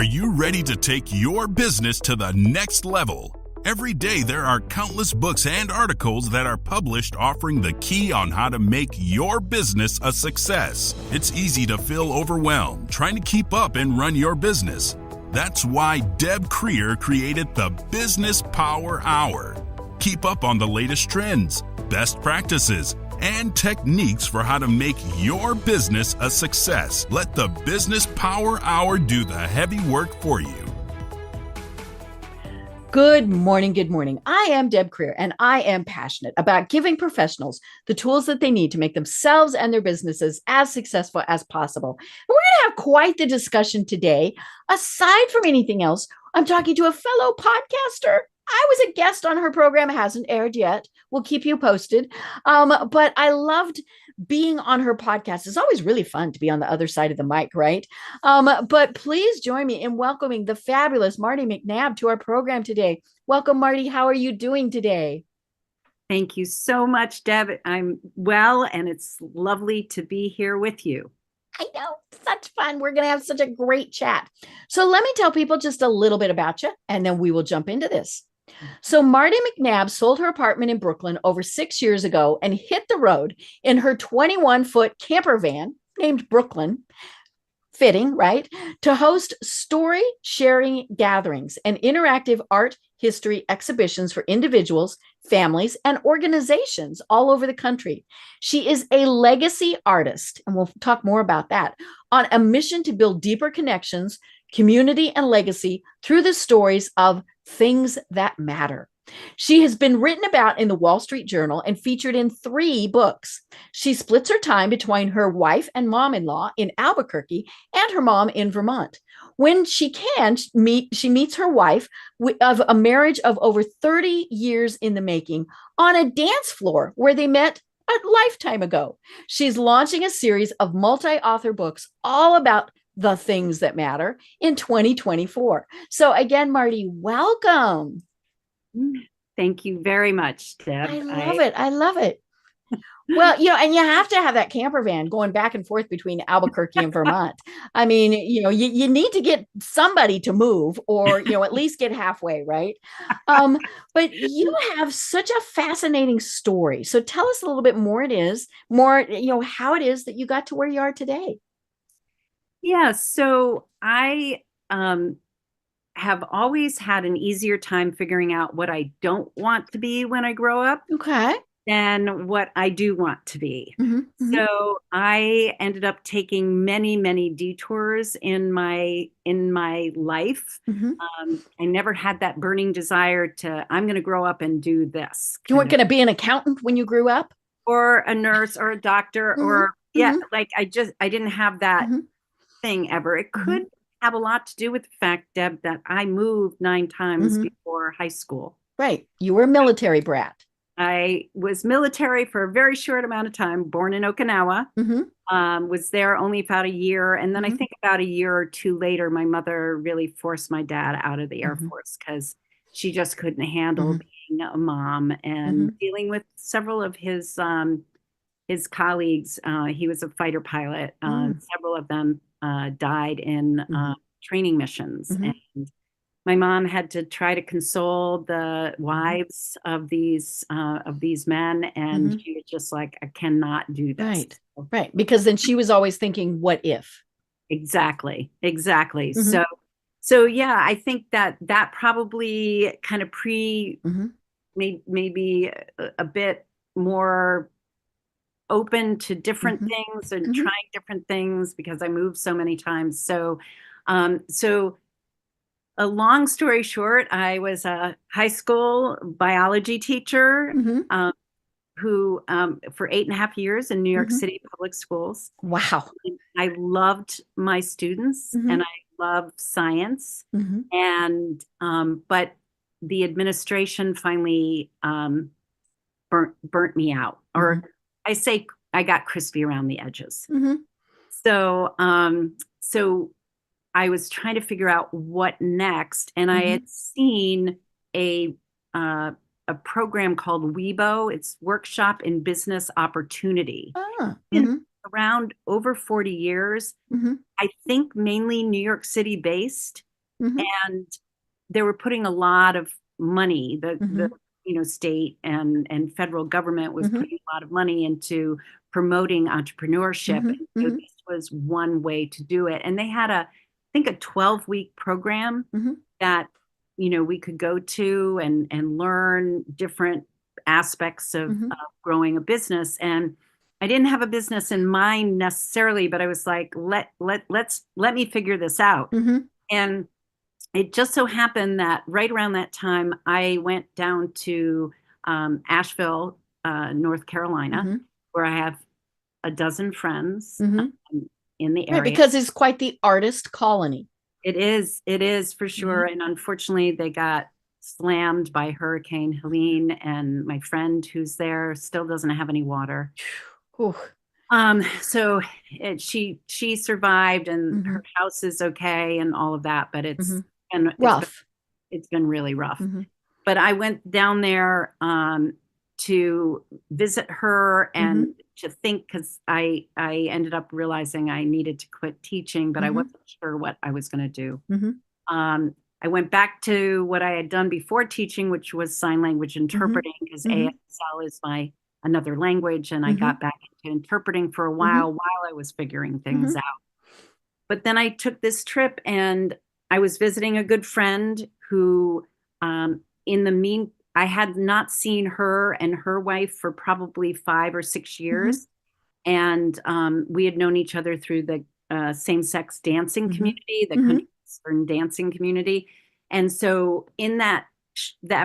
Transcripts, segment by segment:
Are you ready to take your business to the next level? Every day there are countless books and articles that are published offering the key on how to make your business a success. It's easy to feel overwhelmed trying to keep up and run your business. That's why Deb Creer created the Business Power Hour. Keep up on the latest trends, best practices, and techniques for how to make your business a success. Let the Business Power Hour do the heavy work for you. Good morning. Good morning. I am Deb Creer, and I am passionate about giving professionals the tools that they need to make themselves and their businesses as successful as possible. And we're going to have quite the discussion today. Aside from anything else, I'm talking to a fellow podcaster. I was a guest on her program. It hasn't aired yet. We'll keep you posted. But I loved being on her podcast. It's always really fun to be on the other side of the mic, right? But please join me in welcoming the fabulous Martie McNabb to our program today. Welcome, Martie. How are you doing today? Thank you so much, Deb. I'm well, and it's lovely to be here with you. I know, such fun. We're going to have such a great chat. So let me tell people just a little bit about you, and then we will jump into this. So Martie McNabb sold her apartment in Brooklyn over 6 years ago and hit the road in her 21-foot camper van named Brooklyn, fitting, right, to host story sharing gatherings and interactive art history exhibitions for individuals, families, and organizations all over the country. She is a legacy artist, and we'll talk more about that, on a mission to build deeper connections, community, and legacy through the stories of things that matter. She has been written about in the Wall Street Journal and featured in 3 books. She splits her time between her wife and mom-in-law in Albuquerque and her mom in Vermont. When she can, she meets her wife of a marriage of over 30 years in the making on a dance floor where they met a lifetime ago. She's launching a series of multi-author books all about the things that matter in 2024. So again, Martie, welcome. Thank you very much, Deb. I love it. Well, and you have to have that camper van going back and forth between Albuquerque and Vermont. I mean, you need to get somebody to move or, at least get halfway, right? But you have such a fascinating story. So tell us a little bit more how it is that you got to where you are today. Yeah, so I have always had an easier time figuring out what I don't want to be when I grow up. Okay. Than what I do want to be. Mm-hmm. So I ended up taking many, many detours in my life. Mm-hmm. I never had that burning desire to, I'm going to grow up and do this. You weren't going to be an accountant when you grew up? Or a nurse or a doctor or, like I didn't have that thing ever. It could have a lot to do with the fact, Deb, that I moved 9 times before high school. Right. You were a military brat. I was military for a very short amount of time, born in Okinawa, was there only about a year. And then I think about a year or 2 later, my mother really forced my dad out of the Air Force because she just couldn't handle being a mom and dealing with several of his colleagues. He was a fighter pilot. Several of them died in training missions. And my mom had to try to console the wives of these men, and she was just like, I cannot do this. Right. Because then she was always thinking, what if? Exactly. So yeah, I think that probably kind of maybe a bit more open to different things and trying different things because I moved so many times. So a long story short, I was a high school biology teacher who for 8.5 years in New York City public schools. Wow. I loved my students and I love science. And but the administration finally burnt me out. Or I say I got crispy around the edges. So I was trying to figure out what next, and I had seen a program called WeBo. It's Workshop in Business Opportunity. Around over 40 years, I think mainly New York City based. and they were putting a lot of money, the state and federal government was putting a lot of money into promoting entrepreneurship. And so this was one way to do it. And they had I think a 12-week program that, we could go to and learn different aspects of growing a business. And I didn't have a business in mind necessarily, but I was like, let me figure this out. And it just so happened that right around that time, I went down to Asheville, North Carolina, where I have a dozen friends in the area. Right, because it's quite the artist colony. It is for sure. And unfortunately, they got slammed by Hurricane Helene, and my friend who's there still doesn't have any water. So she survived, and her house is okay and all of that, but it's rough. It's been really rough. But I went down there to visit her and to think, because I ended up realizing I needed to quit teaching, but I wasn't sure what I was going to do. I went back to what I had done before teaching, which was sign language interpreting, because ASL is my another language. And I got back into interpreting for a while I was figuring things out. But then I took this trip, and I was visiting a good friend who, I had not seen her and her wife for probably 5 or 6 years. And we had known each other through the same-sex dancing community, the country western dancing community. And so in that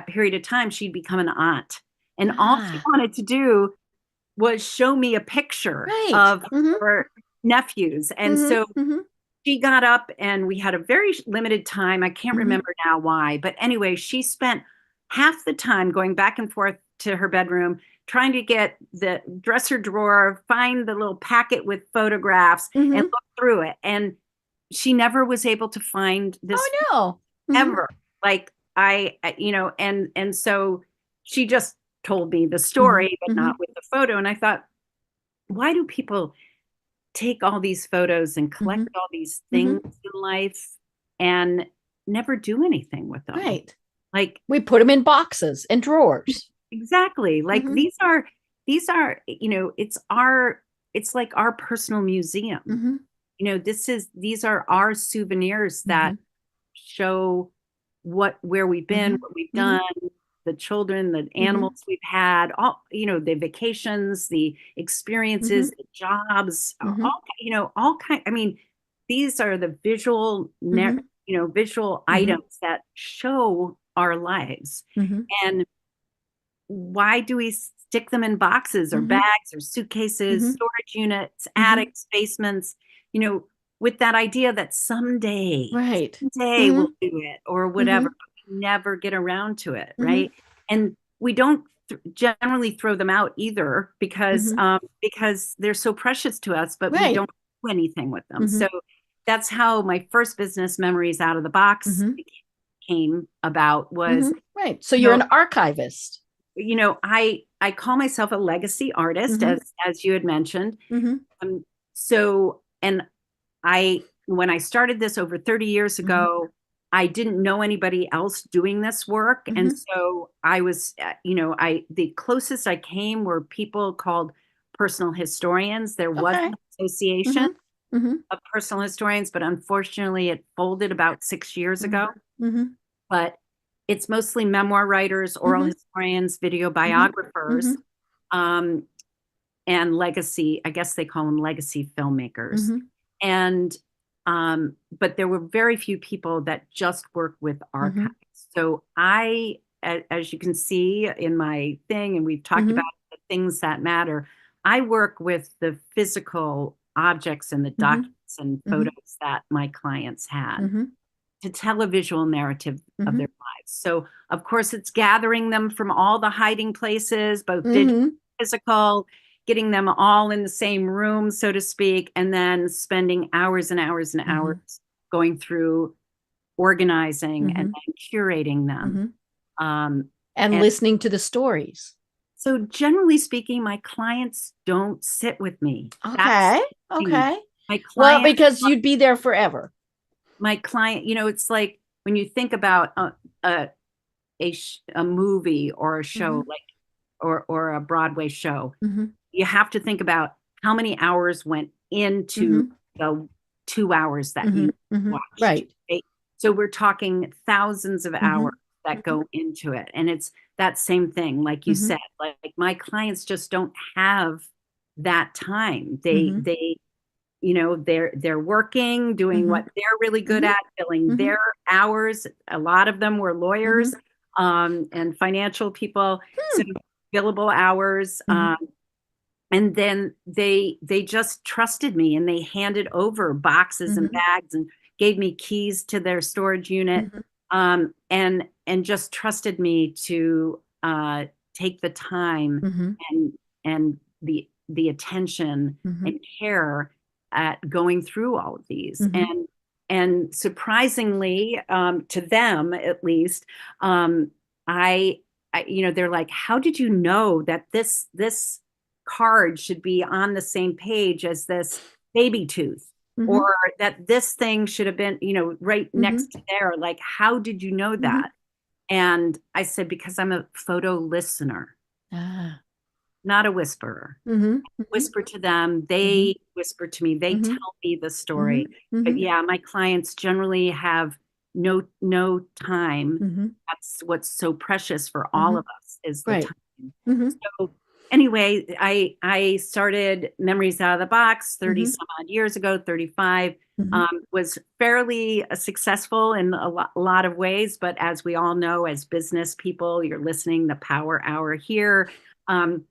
period of time, she'd become an aunt. And all she wanted to do was show me a picture of her nephews. And so she got up, and we had a very limited time. I can't remember now why. But anyway, she spent half the time going back and forth to her bedroom, trying to get the dresser drawer, find the little packet with photographs and look through it. And she never was able to find this ever. Like and so she just told me the story, but not with the photo. And I thought, why do people take all these photos and collect all these things in life and never do anything with them? Right. Like, we put them in boxes and drawers. Exactly. Like these are, it's like our personal museum. These are our souvenirs that show where we've been, what we've done, the children, the animals we've had, all, the vacations, the experiences, the jobs, all kind. I mean, these are the visual, visual items that show our lives. And why do we stick them in boxes or bags or suitcases, storage units, attics, basements, with that idea that someday we'll do it or whatever, but we never get around to it, right? And we don't generally throw them out either, because they're so precious to us, but we don't do anything with them. So that's how my first business, Memories Out of the Box, came about. Was So you're an archivist. I call myself a legacy artist, as you had mentioned. When I started this over 30 years ago, I didn't know anybody else doing this work. And so I was, the closest I came were people called personal historians. There was an association of personal historians, but unfortunately it folded about 6 years ago. But it's mostly memoir writers, oral historians, video biographers, and legacy, I guess they call them legacy filmmakers. And, but there were very few people that just work with archives. So I, as you can see in my thing, and we've talked about the things that matter, I work with the physical objects and the documents and photos that my clients had to tell a visual narrative of their lives. So of course it's gathering them from all the hiding places, both digital and physical, getting them all in the same room, so to speak, and then spending hours and hours and hours going through organizing and then curating them. And listening to the stories. So generally speaking, my clients don't sit with me. Okay. My client, Well, because you'd be there forever. My client, it's like when you think about a movie or a show Mhm. like or a Broadway show, Mhm. you have to think about how many hours went into Mhm. the 2 hours that Mhm. you Mhm. watched. Right. Right? So we're talking thousands of hours Mhm. that Mhm. go into it. And it's that same thing, like you Mhm. said, like my clients just don't have that time. Mhm. They're working, doing what Mhm. they're really good Mhm. at, filling Mhm. their hours. A lot of them were lawyers, Mhm. and financial people, so Hmm. billable hours. Mhm. And then they just trusted me, and they handed over boxes and Mhm. bags and gave me keys to their storage unit, Mhm. and just trusted me to take the time Mhm. and the attention Mhm. and care at going through all of these. Mhm. And surprisingly, to them at least, um, I, they're like, how did you know that this card should be on the same page as this baby tooth, or Mhm. that this thing should have been, right Mhm. next to there? Like, how did you know Mhm. that? And I said, because I'm a photo listener, Ah. not a whisperer. Mhm. Mhm. Whisper to them, Mhm. they whisper to me, they Mhm. tell me the story. Mhm. But Mhm. yeah, my clients generally have no time. Mhm. That's what's so precious for all of Mhm. us, is the Right. time. Mhm. So anyway, I started Memories Out of the Box 30 Mhm. some odd years ago, 35. Mhm. Was fairly successful in a lot of ways, but as we all know, as business people, you're listening, the power hour here. Um,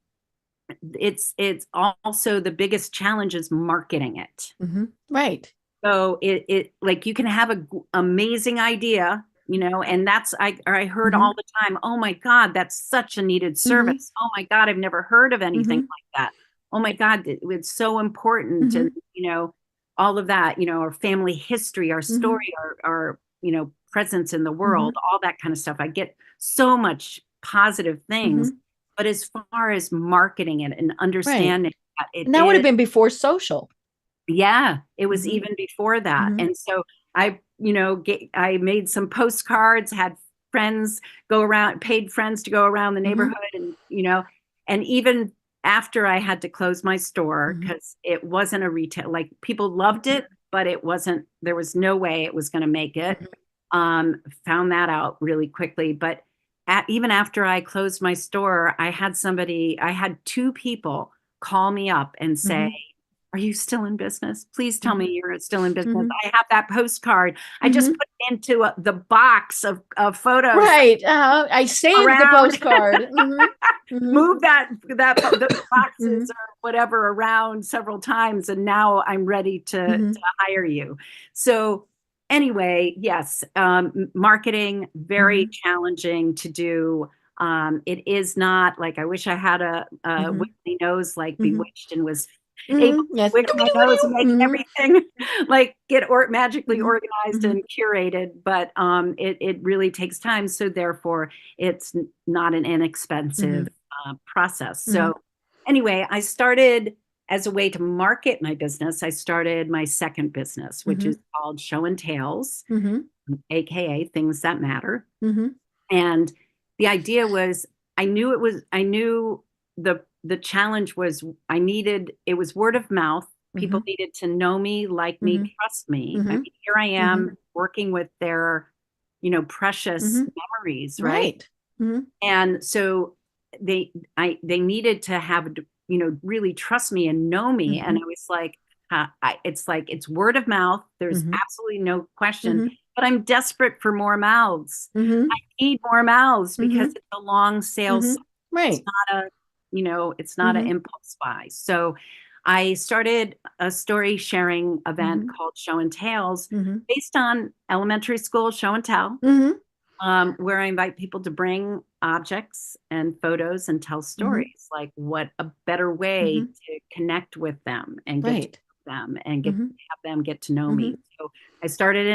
it's also the biggest challenge is marketing it. Mhm. Right. So it like, you can have a amazing idea, and I heard all Mhm. the time, oh my God, that's such a needed Mhm. service. Oh my God, I've never heard of anything Mhm. like that. Oh my God, it's so important. And Mhm. all of that, our family history, our Mhm. story, our presence in the world, Mhm. all that kind of stuff. I get so much positive things. Mhm. But as far as marketing it and Right. understanding that it And that would have is, been before social. yeah, it was Mhm. even before that. Mhm. And so I made some postcards, had friends go around, paid friends to go around the Mhm. neighborhood, and even after I had to close my store Mhm. because it wasn't a retail, like, people loved it, but there was no way it was going to make it. Mhm. Found that out really quickly. But even after I closed my store, I had two people call me up and say, Mhm. are you still in business? Please tell me Mhm. you're still in business. Mhm. I have that postcard. I just Mhm. put it into the box of photos Right. I saved the around, postcard. Mhm. Mhm. move those boxes Mhm. or whatever around several times, and now I'm ready to Mhm. hire you. So anyway, yes, marketing, very Mhm. challenging to do. It is not like, I wish I had a Mhm. wiggly nose like Mhm. Bewitched and was able Mhm. to Yes. wiggle my nose and make Mhm. everything like get magically Mhm. organized Mhm. and curated. But it really takes time. So therefore, it's not an inexpensive Mhm. process. So Mhm. anyway, I started, as a way to market my business, I started my second business, which is Mhm. called Show and Tales, Mhm. aka Things That Matter. Mhm. And the idea was, I knew the challenge was, it was word of mouth. People Mhm. needed to know me, like me, Mhm. trust me. I Mhm. mean, here I Mhm. am working with their, precious Mhm. memories, right? Right. Mhm. And so they needed to have, really trust me and know me. And Mhm. I was like, it's word of mouth. There's Mhm. absolutely no question, Mhm. but I'm desperate for more mouths. Mhm. I need more mouths because Mhm. it's a long sales Mhm. cycle. It's Right. not it's not an Mhm. impulse buy. So I started a story sharing event Mhm. called Show and Tales, Mhm. based on elementary school show and tell, Mhm. where I invite people to bring objects and photos and tell Mhm. stories. Like, what a better way Mhm. to connect with them and get to Right. know them and Mhm. have them get to know me. Mhm. So I started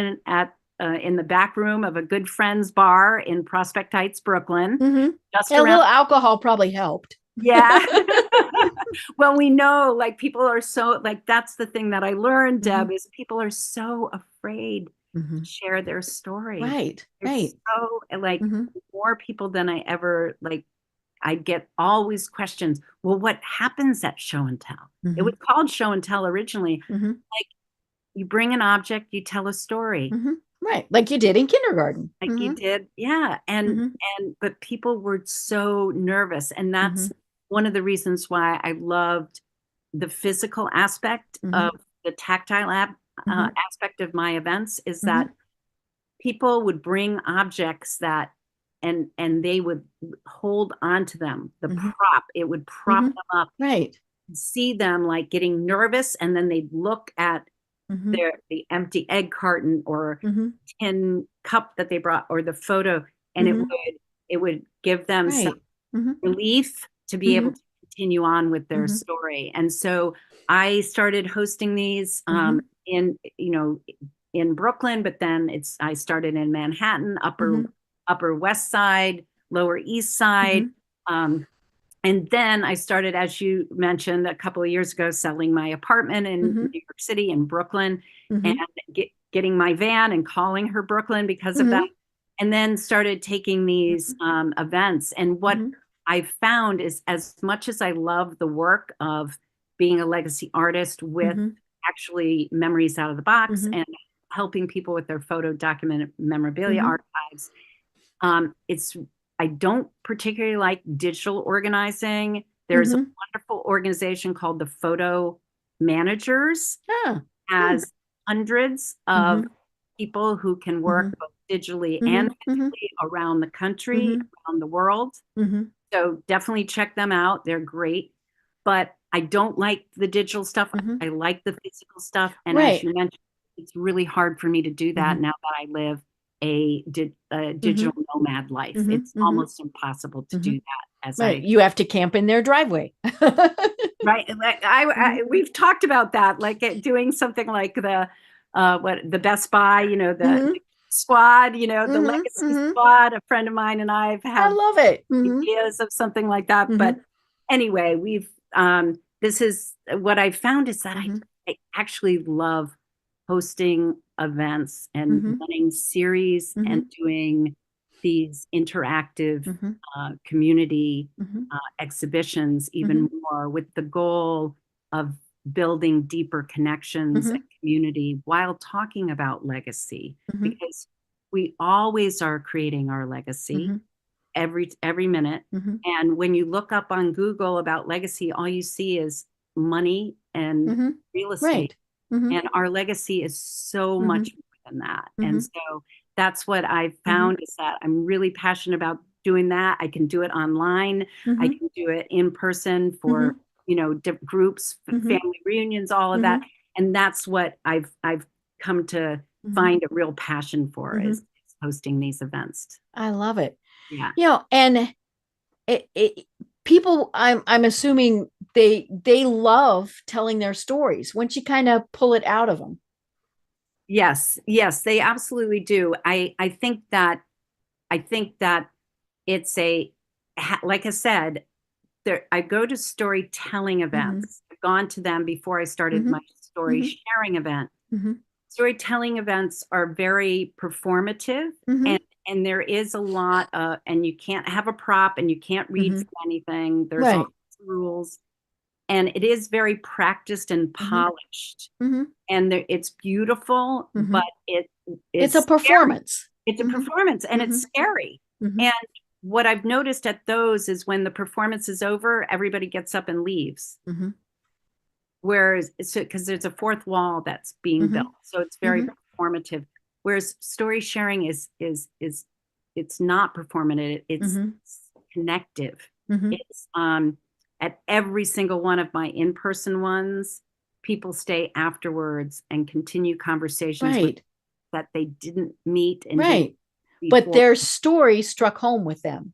in the back room of a good friend's bar in Prospect Heights, Brooklyn, Mhm. just And a around. little alcohol probably helped. Yeah. Well, we know, like, people are so, like, that's the thing that I learned, Deb, Mhm. is people are so afraid Mm-hmm. share their story. Right. There's so like Mm-hmm. more people than I ever like. I get always questions. Well, what happens at show and tell? It Mm-hmm. was called show and tell originally. Mm-hmm. Like you bring an object, you tell a story. Mm-hmm. Right. Like you did in kindergarten. Like Mm-hmm. you did. Yeah. Mm-hmm. But people were so nervous. And Mm-hmm. that's one of the reasons why I loved the physical aspect Mm-hmm. of the tactile Mm-hmm. aspect of my events is Mm-hmm. that people would bring objects that and they would hold on to them. The Mm-hmm. prop, it would prop Mm-hmm. them up, Right. see them like getting nervous, and then they'd look at Mm-hmm. the empty egg carton or Mm-hmm. tin cup that they brought or the photo, and Mm-hmm. it would give them some Right. Mm-hmm. relief to be Mm-hmm. able to continue on with their Mm-hmm. story. And so I started hosting these Mm-hmm. in in Brooklyn, but then I started in Manhattan, Mm-hmm. upper West Side, Lower East Side. Mm-hmm. And then I started, as you mentioned, a couple of years ago, selling my apartment in Mm-hmm. New York City, in Brooklyn, Mm-hmm. and getting my van and calling her Brooklyn because of Mm-hmm. that. And then started taking these events. And what Mm-hmm. I found is, as much as I love the work of being a legacy artist with Mm-hmm. actually memories out of the box Mm-hmm. and helping people with their photo documented memorabilia Mm-hmm. archives, it's I don't particularly like digital organizing. There's a Mm-hmm. wonderful organization called the Photo Managers, Ah. has hundreds of Mm-hmm. people who can Mm-hmm. work both digitally and Mm-hmm. Mm-hmm. physically around the country, Mm-hmm. around the world. Mm-hmm. So definitely check them out. They're great. But I don't like the digital stuff. Mm-hmm. I like the physical stuff. And as Right. you mentioned, it's really hard for me to do that Mm-hmm. now that I live a Mm-hmm. digital nomad life. Mm-hmm. It's Mm-hmm. almost impossible to Mm-hmm. do that as Right. I You have to camp in their driveway. right. Like we've talked about that, like doing something like the Best Buy, Mm-hmm. the squad, the Mm-hmm. legacy Mm-hmm. squad. A friend of mine and I I have love it. Mm-hmm. ideas of something like that. Mm-hmm. But anyway, this is what I found is that Mm-hmm. I actually love hosting events and Mm-hmm. running series Mm-hmm. and doing these interactive Mm-hmm. community Mm-hmm. exhibitions Mm-hmm. even more, with the goal of building deeper connections Mm-hmm. and community while talking about legacy, Mm-hmm. because we always are creating our legacy Mm-hmm. every minute. Mm-hmm. And when you look up on Google about legacy, all you see is money and Mm-hmm. real estate. Right. Mm-hmm. And our legacy is so Mm-hmm. much more than that. Mm-hmm. And so that's what I've Mm-hmm. found, is that I'm really passionate about doing that. I can do it online. I Mm-hmm. can do it in person for, Mm-hmm. groups, Mm-hmm. family reunions, all of that. And that's what I've come to Mm-hmm. find a real passion for, Mm-hmm. is hosting these events. I love it. Yeah. And people, I'm assuming they love telling their stories once you kind of pull it out of them. Yes, they absolutely do. I think that it's like I said, I go to storytelling events. I've gone to them before I started Mm-hmm. my story Mm-hmm. sharing event. Mm-hmm. Storytelling events are very performative, Mm-hmm. and there is a lot and you can't have a prop and you can't read Mm-hmm. from anything. There's Right. all these rules, and it is very practiced and Mm-hmm. polished, Mm-hmm. and it's beautiful, Mm-hmm. but It's a scary. performance. It's a Mm-hmm. performance, and Mm-hmm. it's scary. Mm-hmm. And what I've noticed at those is when the performance is over, everybody gets up and leaves. Mm-hmm. Whereas, because there's a fourth wall that's being Mm-hmm. built, so it's very Mm-hmm. performative. Whereas story sharing is it's not performative. It's Mm-hmm. connective. Mm-hmm. It's at every single one of my in-person ones, people stay afterwards and continue conversations with Right. that they didn't meet and Right. didn't But before. their story struck home with them.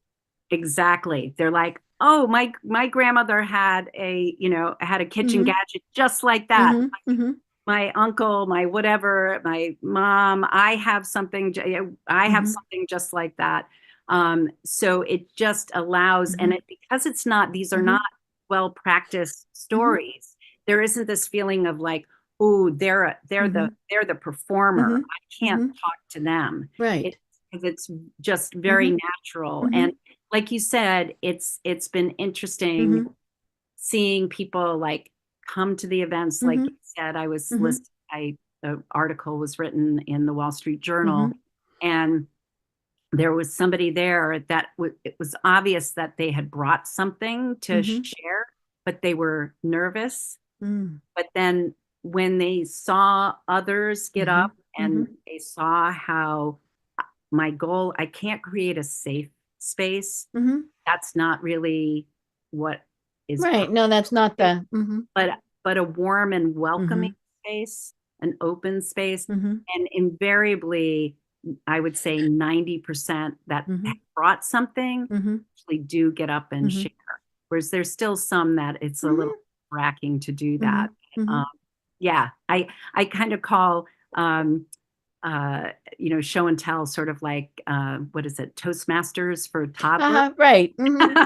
Exactly. They're like, oh, my grandmother had a kitchen Mm-hmm. gadget just like that. Mm-hmm. Mm-hmm. My uncle, my whatever, my mom, I have something Mm-hmm. just like that. So it just allows, Mm-hmm. and because it's not, these are Mm-hmm. not well practiced stories. There isn't this feeling of like, Oh, they're the performer. Mm-hmm. I can't Mm-hmm. talk to them. Right. Because it's just very Mm-hmm. natural. Mm-hmm. And like you said, it's been interesting Mm-hmm. seeing people like come to the events. Like Mm-hmm. you said, I was Mm-hmm. listed, the article was written in the Wall Street Mm-hmm. Journal, and there was somebody there that it was obvious that they had brought something to Mm-hmm. share, but they were nervous. Mm-hmm. But then when they saw others get Mm-hmm. up and they saw how my goal, I can't create a safe space. Mm-hmm. That's not really what is Right. No, that's not perfect, the. Mm-hmm. but a warm and Mm-hmm. welcoming space, an open space. Mm-hmm. And invariably, I would say 90% that Mm-hmm. brought something Mm-hmm. actually do get up and Mm-hmm. share. Whereas there's still some that it's a little racking to do Mm-hmm. that. Mm-hmm. Um, yeah, I kind of call uh, show and tell sort of like what is it, Toastmasters for toddlers. Right. Mm-hmm.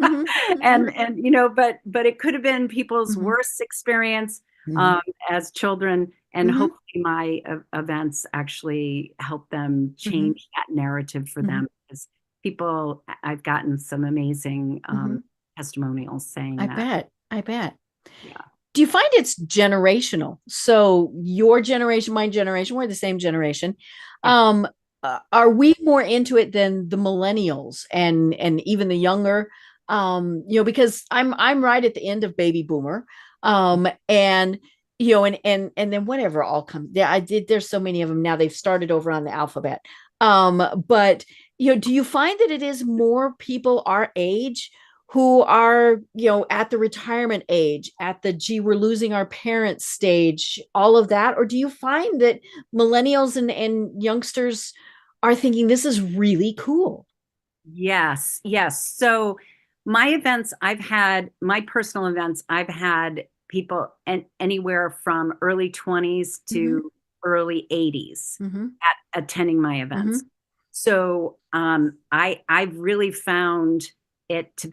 Mm-hmm. Mm-hmm. But it could have been people's Mm-hmm. worst experience Mm-hmm. as children, and Mm-hmm. hopefully my events actually help them Mm-hmm. change that narrative for Mm-hmm. them, because I've gotten some amazing Mm-hmm. testimonials saying I that. bet. I bet. Yeah. Do you find it's generational? So your generation, my generation, we're the same generation. Yeah. Are we more into it than the millennials and even the younger? Because I'm right at the end of baby boomer. And and then whatever all comes. Yeah, I did. There's so many of them now. They've started over on the alphabet. But do you find that it is more people our age who are at the retirement age, at the gee we're losing our parents stage, all of that? Or do you find that millennials and youngsters are thinking this is really cool? Yes, yes. So my personal events, I've had people anywhere from early 20s Mm-hmm. to early 80s Mm-hmm. at attending my Mm-hmm. events. So I've really found it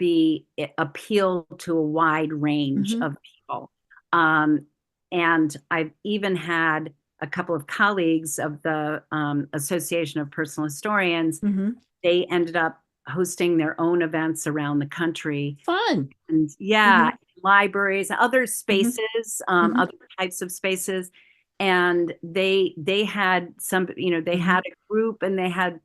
appeal to a wide range Mm-hmm. of people. Um, and I've even had a couple of colleagues of the Association of Personal Historians. Mm-hmm. They ended up hosting their own events around the country, Fun. and yeah, Mm-hmm. libraries, other Mm-hmm. spaces, Mm-hmm. other types of spaces. And they had they Mm-hmm. had a group, and they had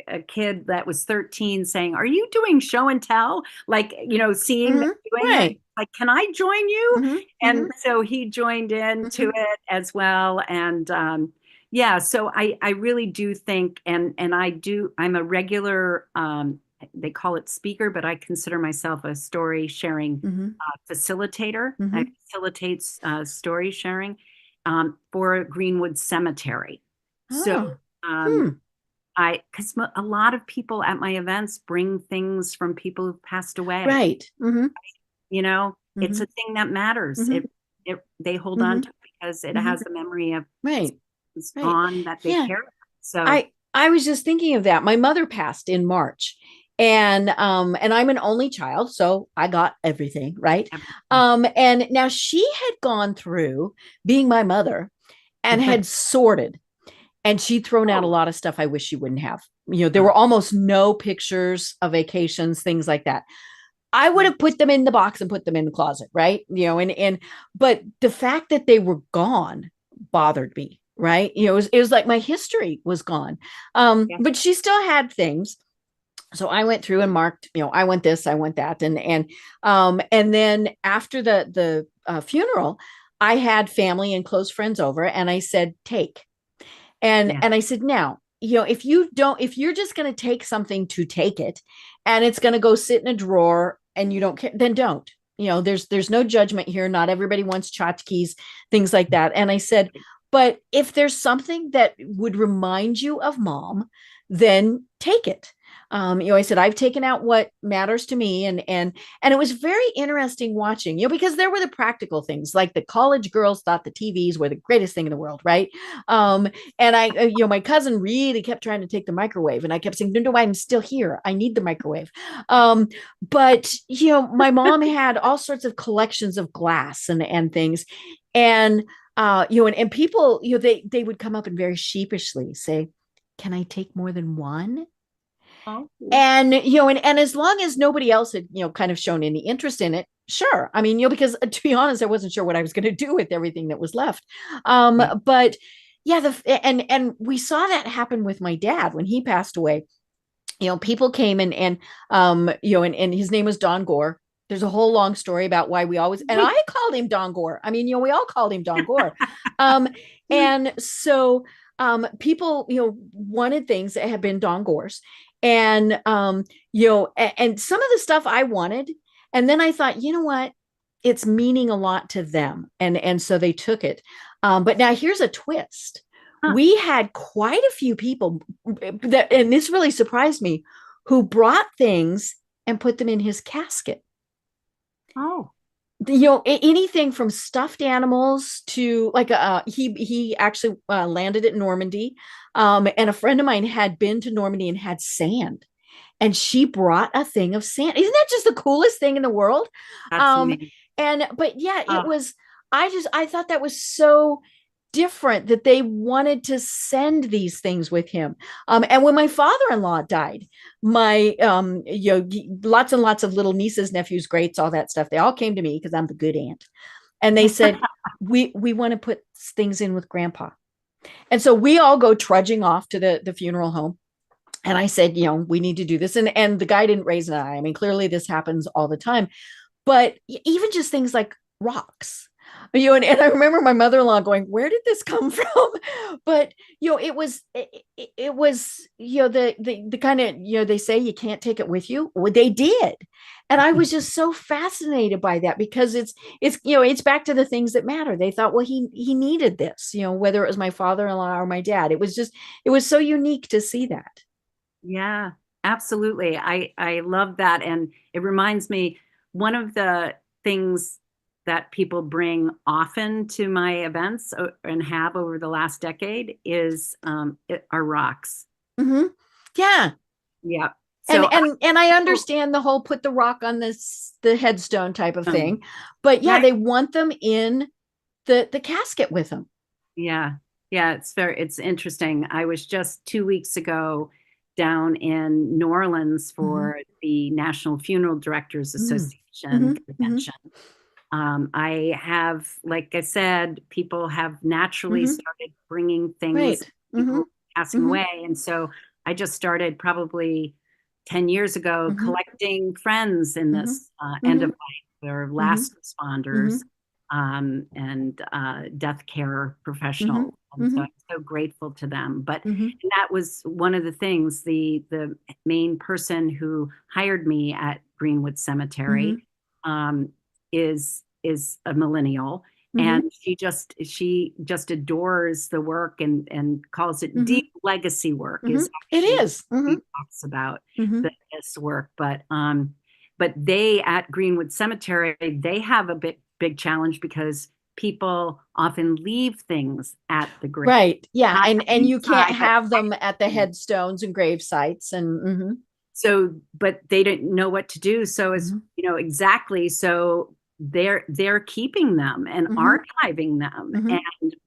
a kid that was 13 saying, "Are you doing show and tell?" Like, seeing them Mm-hmm. doing it, Right. like, "Can I join you?" Mm-hmm. Mm-hmm. And so he joined into Mm-hmm. it as well. And yeah, so I really do think, and I'm a regular, they call it speaker, but I consider myself a story sharing Mm-hmm. facilitator. Mm-hmm. I facilitate story sharing for Greenwood Cemetery. So Oh. um, Hmm. because a lot of people at my events bring things from people who've passed away. Right. Mm-hmm. It's Mm-hmm. a thing that matters. Mm-hmm. They hold on Mm-hmm. to it because it Mm-hmm. has a memory of Right. it's Right. gone that they Yeah. care about. So I was just thinking of that. My mother passed in March. And I'm an only child, so I got everything, right? And now she had gone through being my mother and had sorted, and she'd thrown out a oh, lot of stuff I wish she wouldn't have. There uh, were almost no pictures of vacations, things like that. I would have put them in the box and put them in the closet, right? But the fact that they were gone bothered me, right? It was like my history was gone. yeah, But she still had things. So I went through and marked, I want this, I want that. And then after the funeral, I had family and close friends over, and I said, take. And yeah, and I said, now, if you're just going to take something to take it, and it's going to go sit in a drawer and you don't care, then don't. There's no judgment here. Not everybody wants tchotchkes, things like that. And I said, but if there's something that would remind you of mom, then take it. I said, I've taken out what matters to me. And it was very interesting watching, because there were the practical things, like the college girls thought the TVs were the greatest thing in the world, right? And my cousin really kept trying to take the microwave, and I kept saying, no, I'm still here. I need the microwave. But my mom had all sorts of collections of glass and things. And and people, they would come up and very sheepishly say, can I take more than one? Oh. And, and as long as nobody else had, kind of shown any interest in it, sure. I mean, because to be honest, I wasn't sure what I was going to do with everything that was left. But yeah, and we saw that happen with my dad when he passed away. People came and his name was Don Gore. There's a whole long story about why we always, and I called him Don Gore. I mean, we all called him Don Gore. And so people, wanted things that had been Don Gore's. And, and some of the stuff I wanted. And then I thought, you know what? It's meaning a lot to them. And so they took it. But now here's a twist. Huh. We had quite a few people that, and this really surprised me, who brought things and put them in his casket. Oh, anything from stuffed animals to like he actually landed at Normandy, and a friend of mine had been to Normandy and had sand, and she brought a thing of sand. Isn't that just the coolest thing in the world? But yeah, it was. I thought that was so different that they wanted to send these things with him. And when my father-in-law died, my lots and lots of little nieces, nephews, greats, all that stuff, they all came to me because I'm the good aunt. And they said, we want to put things in with grandpa. And so we all go trudging off to the funeral home. And I said, we need to do this. And the guy didn't raise an eye. I mean, clearly this happens all the time. But even just things like rocks, and I remember my mother-in-law going, where did this come from? But, it was the kind of, they say you can't take it with you. Well, they did. And I was just so fascinated by that because it's back to the things that matter. They thought, well, he needed this, whether it was my father-in-law or my dad. It was so unique to see that. Yeah, absolutely. I love that. And it reminds me, one of the things that people bring often to my events and have over the last decade are rocks. Mm-hmm. Yeah. Yeah. So and I understand the whole put the rock on the headstone type of thing, but yeah, right. They want them in the casket with them. Yeah. Yeah. It's interesting. I was just 2 weeks ago down in New Orleans for the National Funeral Directors Association convention. I have, like I said, people have naturally started bringing things, people passing away. And so I just started probably 10 years ago collecting friends in this end of life, or last responders and death care professionals. And so I'm so grateful to them. But and that was one of the things, the main person who hired me at Greenwood Cemetery is a millennial, and she just adores the work and calls it deep legacy work. Is it is she talks about this work, but they at Greenwood Cemetery, they have a big challenge because people often leave things at the grave. Right. Yeah. And you can't have them at the headstones and grave sites. And so, but they didn't know what to do. So as exactly. So they're keeping them and archiving them.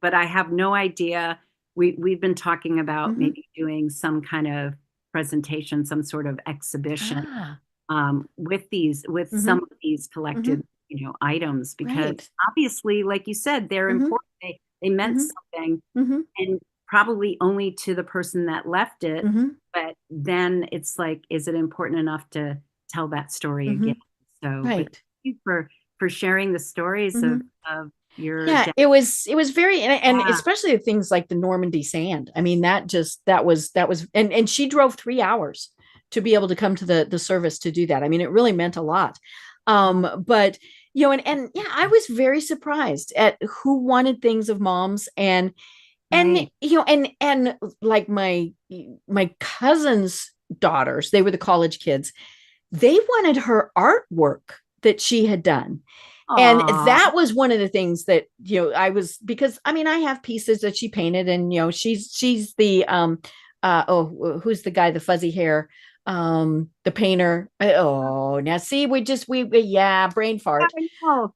But I have no idea. We've been talking about maybe doing some kind of presentation, some sort of exhibition with some of these collected items, because obviously, like you said, they're important. They meant something, and probably only to the person that left it. But then it's like, is it important enough to tell that story again? So thank you for sharing the stories of your dad. It was very, and especially things like the Normandy sand. I mean, that was and she drove 3 hours to be able to come to the service to do that. I mean, it really meant a lot. But and I was very surprised at who wanted things of mom's, and like my cousin's daughters, they were the college kids. They wanted her artwork that she had done. Aww. And that was one of the things that, because I mean, I have pieces that she painted, and, she's the, who's the guy, the fuzzy hair, the painter. Now see, yeah, brain fart.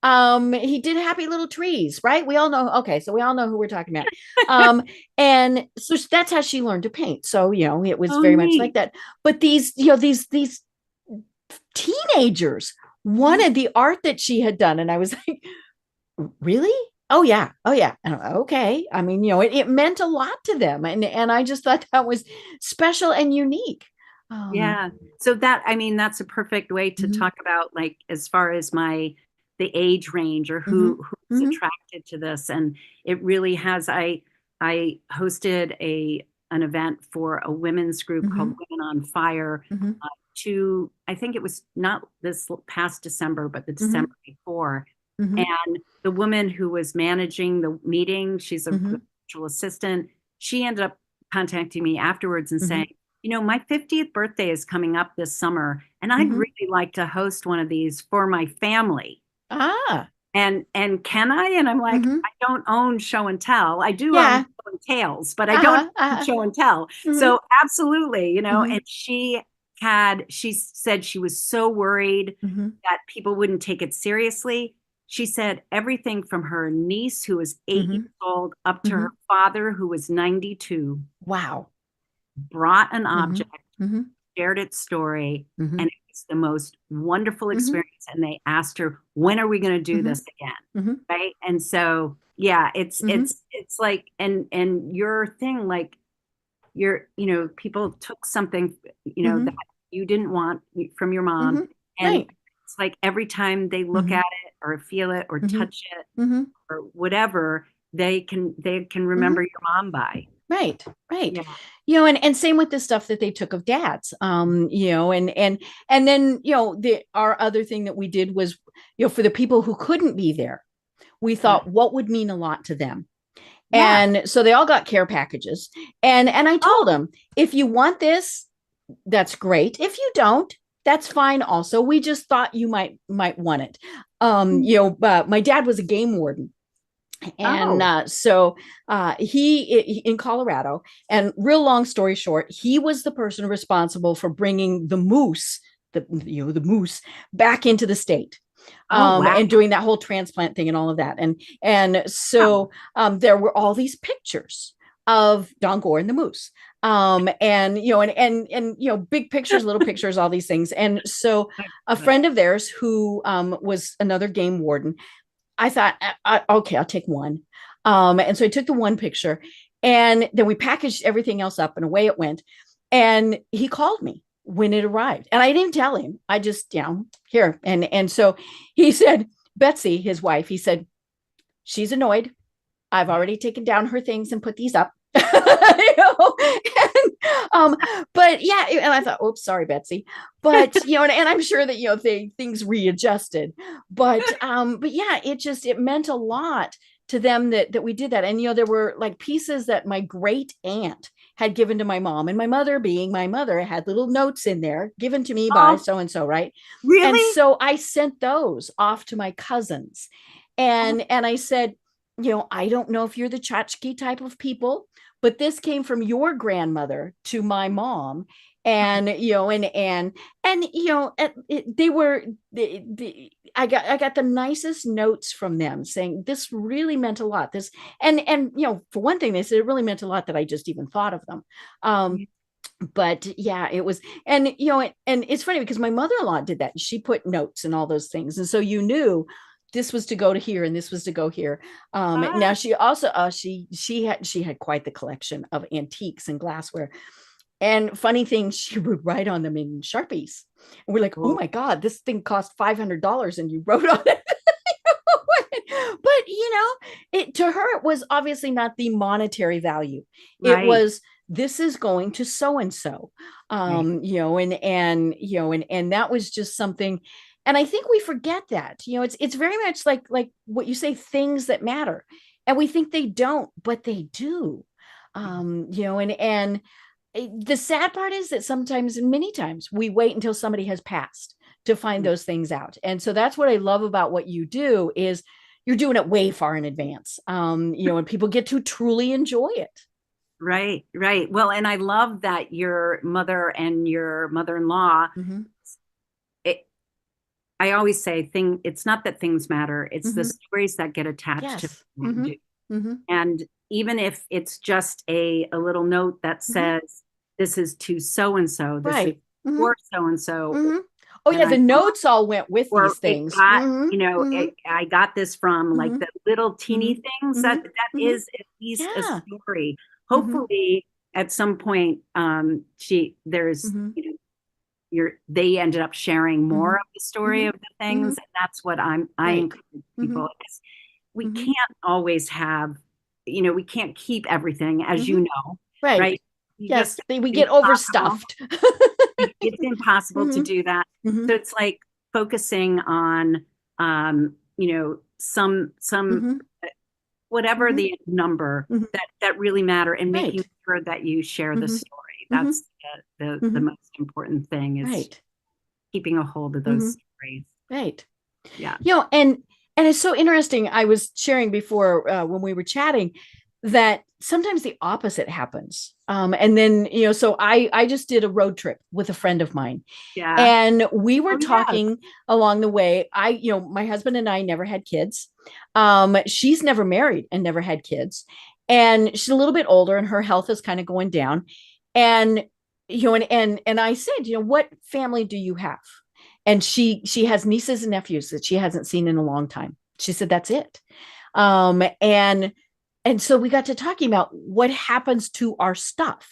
Oh, He did Happy Little Trees, right? We all know. Okay, so we all know who we're talking about. And so that's how she learned to paint. So, it was very much like neat. that. But these teenagers wanted the art that she had done, and I was like, really? Oh yeah, oh yeah. Okay. I mean, it meant a lot to them, and I just thought that was special and unique. Yeah. So that's a perfect way to Mhm. talk about, like, as far as the age range or Mhm. who's Mhm. attracted to this. And it really has, I hosted an event for a women's group called Mhm. Women on Fire, Mhm. I think it was not this past December, but the December Mhm. before. Mhm. And the woman who was managing the meeting, she's a Mhm. virtual assistant. She ended up contacting me afterwards and saying, Mhm. my 50th birthday is coming up this summer, and I'd Mhm. really like to host one of these for my family. Ah. And can I? And I'm like, Mhm. I don't own show and tell. I do own Yeah. show and tales, but I don't Uh-huh. own Uh-huh. show and tell. Mhm. So absolutely, Mhm. and she said she was so worried Mhm. that people wouldn't take it seriously. She said everything from her niece, who was 8 years Mhm. old, up to her Mhm. father, who was 92, Wow. brought an Mhm. object, Mhm. shared its story, and Mhm. it was the most wonderful Mhm. experience. And they asked her, when are we going to do Mhm. this again? Mhm. Right. And so, yeah, it's Mhm. it's like, and your thing, like, people took something, that Mhm. you didn't want from your mom, Mhm. and Right. it's like every time they look Mhm. at it or feel it or Mhm. touch it Mhm. or whatever, they can remember Mhm. your mom by. Right. Right. Yeah. And same with the stuff that they took of dad's. And then, our other thing that we did was, for the people who couldn't be there, we Yeah. thought what would mean a lot to them. Yeah. And so they all got care packages. And I told Oh, them, if you want this, that's great. If you don't, that's fine also. We just thought you might want it. My dad was a game warden. And oh, so he in Colorado, and real long story short, he was the person responsible for bringing the moose back into the state, oh, wow. and doing that whole transplant thing and all of that. And Wow. so there were all these pictures of Don Gore and the moose, and big pictures, little pictures, all these things. And so a friend of theirs who was another game warden, I thought, okay, I'll take one. And so I took the one picture, and then we packaged everything else up, and away it went. And he called me when it arrived, and I didn't tell him. I just, here. And so he said, Betsy, his wife, he said, she's annoyed. I've already taken down her things and put these up. And, but yeah, and I thought, oops, sorry, Betsy. But and I'm sure that things readjusted. But yeah, it meant a lot to them that we did that. And there were like pieces that my great aunt had given to my mom, and my mother, being my mother, had little notes in there given to me by Oh, so and so, right? And really? so I sent those off to my cousins, Oh, and I said, I don't know if you're the tchotchke type of people, but this came from your grandmother to my mom. And they were I got the nicest notes from them saying this really meant a lot. This, and for one thing, they said it really meant a lot that I just even thought of them. But yeah, it was. And and it's funny because my mother-in-law did that. She put notes and all those things, and so you knew this was to go to here and this was to go here. Now ah, she also she had quite the collection of antiques and glassware. And funny thing, she would write on them in Sharpies. And we're like, oh oh, my God, this thing cost $500 and you wrote on it. But it to her, it was obviously not the monetary value. It right, was, this is going to so and so. right. And that was just something. And I think we forget that. It's very much like what you say, things that matter. And we think they don't, but they do. And the sad part is that sometimes, and many times, we wait until somebody has passed to find those things out. And so that's what I love about what you do, is you're doing it way far in advance. And people get to truly enjoy it. Right, right. Well, and I love that your mother and your mother-in-law, Mm-hmm. it, I always say it's not that things matter, it's the Mm-hmm. stories that get attached to Yes. what you Mm-hmm. do. Mm-hmm. And even if it's just a little note that Mm-hmm. says, this is to so and so, this is Right. Mm-hmm. for so and so, Mm-hmm. Oh and yeah, I the notes all went with or these it things. got, Mm-hmm. Mm-hmm. I got this from, like, Mm-hmm. the little teeny things Mm-hmm. that Mm-hmm. is at least a Yeah. story. Mm-hmm. Hopefully at some point, there's, Mm-hmm. they ended up sharing more Mm-hmm. of the story Mm-hmm. of the Mm-hmm. things. And that's what I Right. encourage Mm-hmm. people is we Mm-hmm. can't always have, we can't keep everything, as Mm-hmm. you know, Right. right? You Yes, just, we it's get impossible. overstuffed. It's impossible to Mm-hmm. do that. Mm-hmm. So it's like focusing on, some Mm-hmm. whatever Mm-hmm. the number Mm-hmm. that really matter, and making Right. sure that you share the Mm-hmm. story. Mm-hmm. That's the Mm-hmm. most important thing, is Right. keeping a hold of Mm-hmm. those stories. Right. Yeah. And it's so interesting. I was sharing before when we were chatting that sometimes the opposite happens. And then, so I just did a road trip with a friend of mine, Yeah. and we were Oh, yes. talking along the way. My husband and I never had kids. She's never married and never had kids. And she's a little bit older and her health is kind of going down. And, and I said, what family do you have? And she has nieces and nephews that she hasn't seen in a long time. She said that's it. And so we got to talking about what happens to our stuff.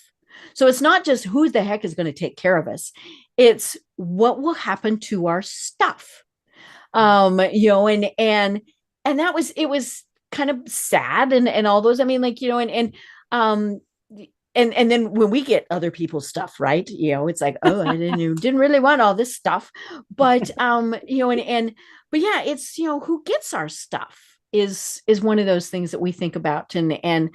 So it's not just who the heck is going to take care of us, it's what will happen to our stuff. And that was, it was kind of sad, and all those, I mean, like, um and then when we get other people's stuff, right, it's like, oh, I didn't really want all this stuff. But but yeah, it's, who gets our stuff is one of those things that we think about. And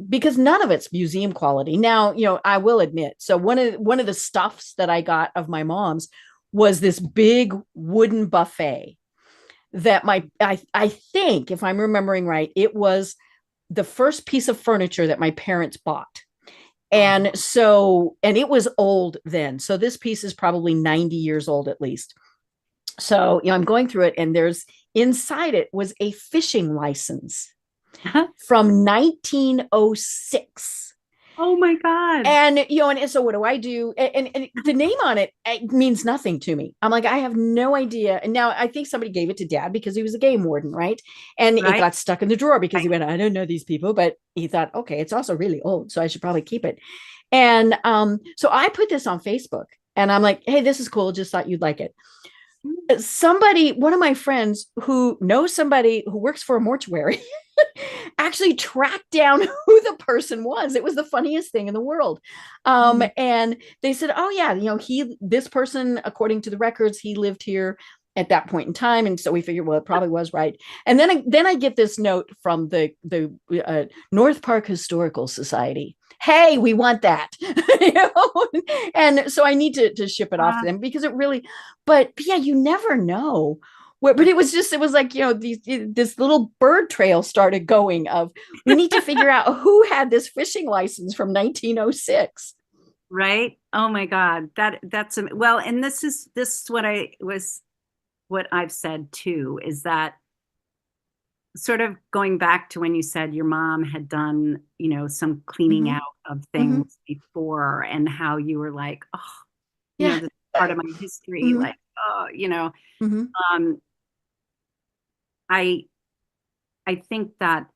because none of it's museum quality. Now, I will admit, so one of the stuffs that I got of my mom's was this big wooden buffet that I think, if I'm remembering right, it was the first piece of furniture that my parents bought. And so, and it was old then. So this piece is probably 90 years old at least. So, I'm going through it, and there's inside it was a fishing license from 1906. Oh my God. And so what do I do? And the name on it means nothing to me. I'm like, I have no idea. And now I think somebody gave it to Dad because he was a game warden, right? And it Right. got stuck in the drawer because he Right. went, I don't know these people, but he thought, okay, it's also really old, so I should probably keep it. And so I put this on Facebook, and I'm like, hey, this is cool. Just thought you'd like it. Somebody, one of my friends who knows somebody who works for a mortuary, actually tracked down who the person was. It was the funniest thing in the world. And they said, oh yeah, this person, according to the records, he lived here at that point in time. And so we figured, well, it probably was right. And then I get this note from the North Park Historical Society. Hey, we want that. And so I need to ship it off to them, because it really, but yeah, you never know. But it was like, this little bird trail started going of, we need to figure out who had this fishing license from 1906. Right. Oh my God. That's well, and this is what I've said too, is that sort of going back to when you said your mom had done, some cleaning Mm-hmm. out of Mm-hmm. things before, and how you were like, oh, Yeah. this is part of my history. Mm-hmm. Like, oh, Mm-hmm. um, I, I think that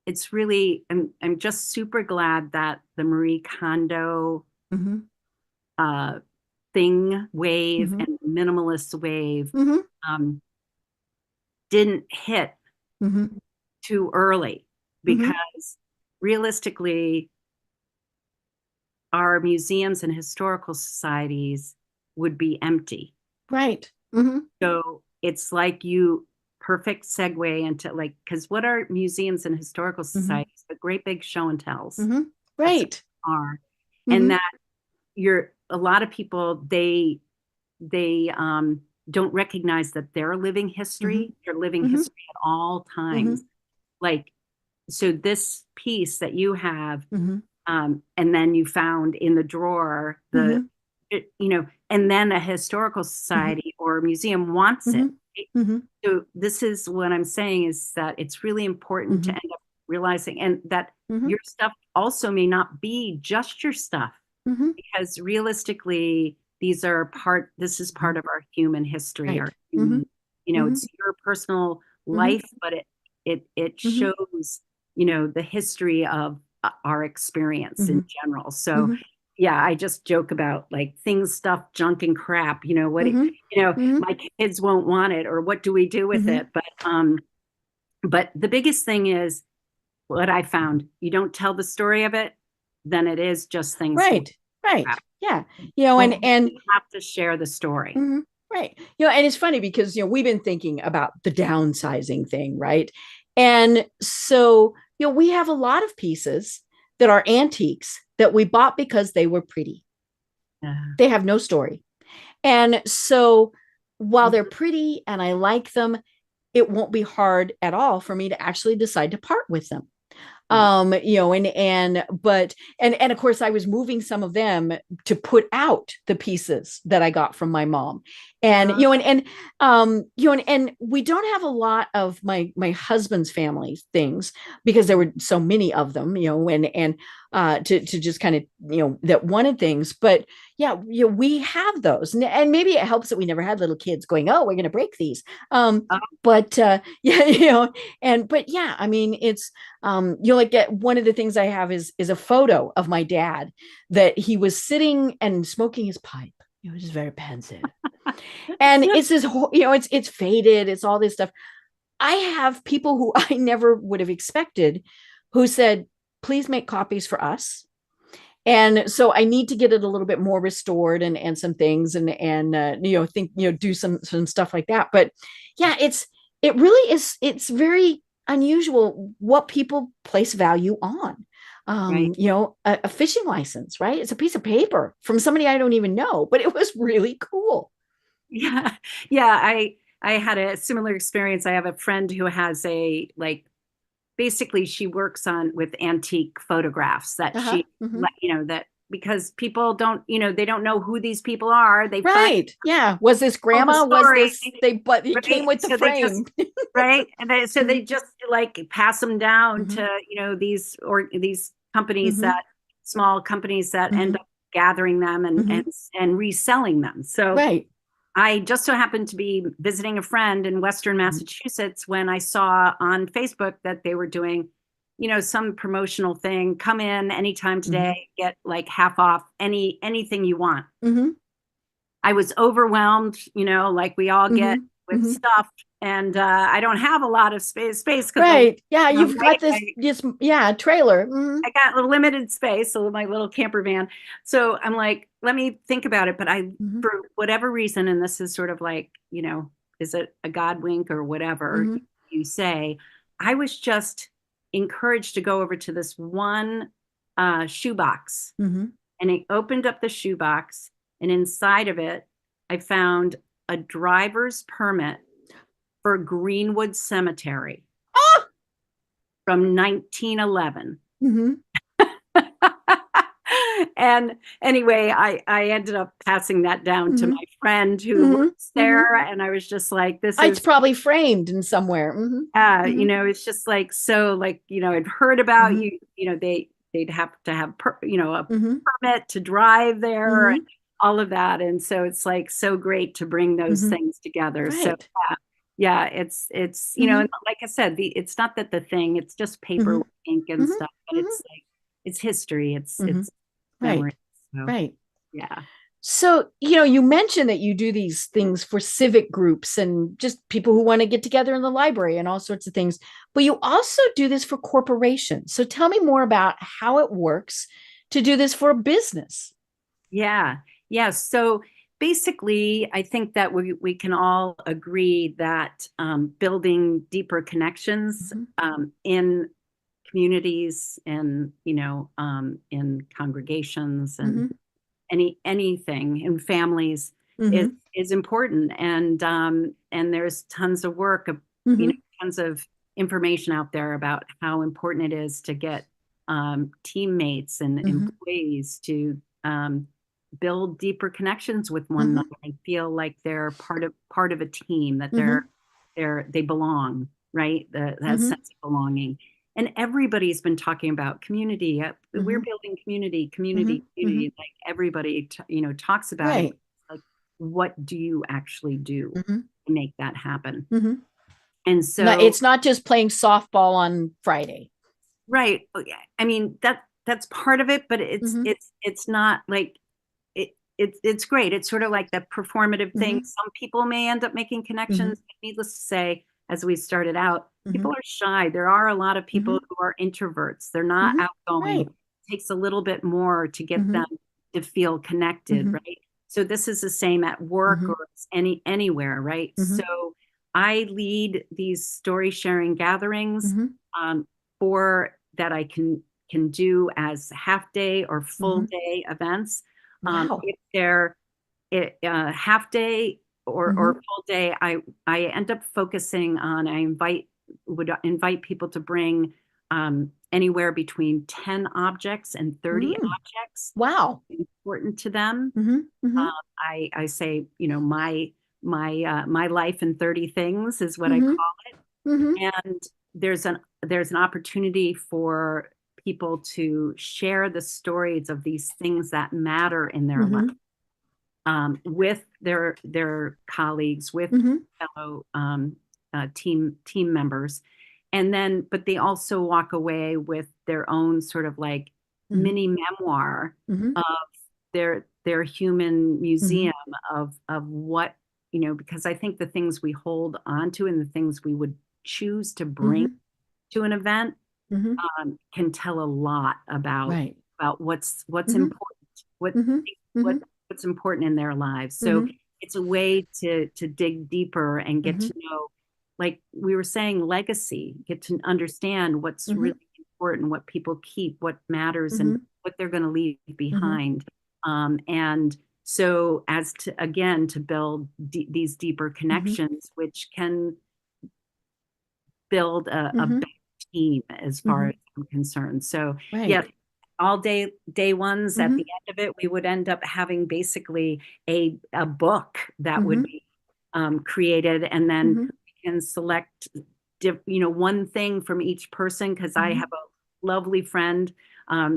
it's really, I'm just super glad that the Marie Kondo Mm-hmm. thing wave Mm-hmm. and minimalist wave Mm-hmm. um, didn't hit Mm-hmm. too early, Mm-hmm. because realistically, our museums and historical societies would be empty. Right. Mm-hmm. So it's like perfect segue into, like, because what are museums and historical Mm-hmm. societies? The great big show and tells. Mm-hmm. That's Right. what they are. And Mm-hmm. that a lot of people, they don't recognize that they're living Mm-hmm. history. They're living Mm-hmm. history at all Mm-hmm. times. Like, so this piece that you have, and then you found in the drawer, and then a historical society or museum wants it. So this is what I'm saying, is that it's really important to end up realizing, and that your stuff also may not be just your stuff, because realistically, this is part of our human history, our human, it's your personal life, but it shows, the history of our experience in general. So yeah, I just joke about like things, stuff, junk, and crap. My kids won't want it, or what do we do with it? But the biggest thing is what I found: you don't tell the story of it, then it is just things. Right. Yeah. And you have to share the story. Right. And it's funny because, we've been thinking about the downsizing thing, right? And so, we have a lot of pieces that are antiques that we bought because they were pretty. They have no story. And so while they're pretty and I like them, it won't be hard at all for me to actually decide to part with them. And of course I was moving some of them to put out the pieces that I got from my mom. And and we don't have a lot of my husband's family things because there were so many of them, to just kind of, that wanted things. But yeah, we have those, and maybe it helps that we never had little kids going, oh, we're going to break these. But yeah, I mean, it's one of the things I have is a photo of my dad that he was sitting and smoking his pipe. It was very pensive. And it's this whole, it's faded. It's all this stuff. I have people who I never would have expected who said, please make copies for us. And so I need to get it a little bit more restored and some things and do some stuff like that. But yeah, it really is. It's very unusual what people place value on. Right. A fishing license, right? It's a piece of paper from somebody I don't even know, but it was really cool. Yeah. I had a similar experience. I have a friend who has basically she works with antique photographs that that because people don't, they don't know who these people are. Was this grandma? Was this it came with the frame. Right. And so they just pass them down to, these companies small companies that end up gathering them and reselling them. So I just so happened to be visiting a friend in Western Massachusetts when I saw on Facebook that they were doing, some promotional thing. Come in anytime today, get half off anything you want. I was overwhelmed, like we all get with stuff. And I don't have a lot of space. Right. You've got this trailer. I got a limited space, so my little camper van. So I'm like, let me think about it. But for whatever reason, and this is sort of is it a God wink or whatever you say, I was just encouraged to go over to this one shoebox. And I opened up the shoebox, and inside of it, I found a driver's permit for Greenwood Cemetery from 1911. And anyway, I ended up passing that down to my friend who works there. And I was just like, it's probably framed in somewhere. It's just I'd heard about they'd have to have a permit to drive there and all of that. And so it's so great to bring those things together. Right. So yeah, it's like I said, it's not that the thing, it's just paper, ink and stuff, but it's history. It's memory. So, right. Yeah. So, you mentioned that you do these things for civic groups and just people who want to get together in the library and all sorts of things, but you also do this for corporations. So tell me more about how it works to do this for a business. Yeah. So basically, I think that we can all agree that building deeper connections in communities and in congregations and anything in families is important, and there's tons of work of tons of information out there about how important it is to get teammates and employees to build deeper connections with one another and feel like they're part of a team, that they belong, right? That sense of belonging. And everybody's been talking about community. We're building community. Like everybody, talks about it. Like, what do you actually do to make that happen? And so it's not just playing softball on Friday. Right. I mean, that's part of it, but it's not like it's great. It's sort of like the performative thing. Some people may end up making connections. But needless to say, as we started out, people are shy. There are a lot of people who are introverts. They're not outgoing. Right. It takes a little bit more to get them to feel connected, right? So this is the same at work or anywhere, right? So I lead these story sharing gatherings for that I can do as half day or full day events. Wow. If they're half day or full day, I end up focusing on, would invite people to bring anywhere between 10 objects and 30 objects. Wow. Important to them. I say, my life in 30 things is what I call it. And there's an opportunity for people to share the stories of these things that matter in their life with their colleagues, with fellow team members, and then but they also walk away with their own sort of like mini memoir of their human museum of what, because I think the things we hold on to and the things we would choose to bring to an event can tell a lot about what's important, what's important in their lives. So it's a way to dig deeper and get to know, like we were saying, legacy, get to understand what's really important, what people keep, what matters, and what they're going to leave behind. And so to build these deeper connections, which can build a better team as far as I'm concerned. So all day ones, at the end of it, we would end up having basically a book that would be created, and then we can select one thing from each person, because I have a lovely friend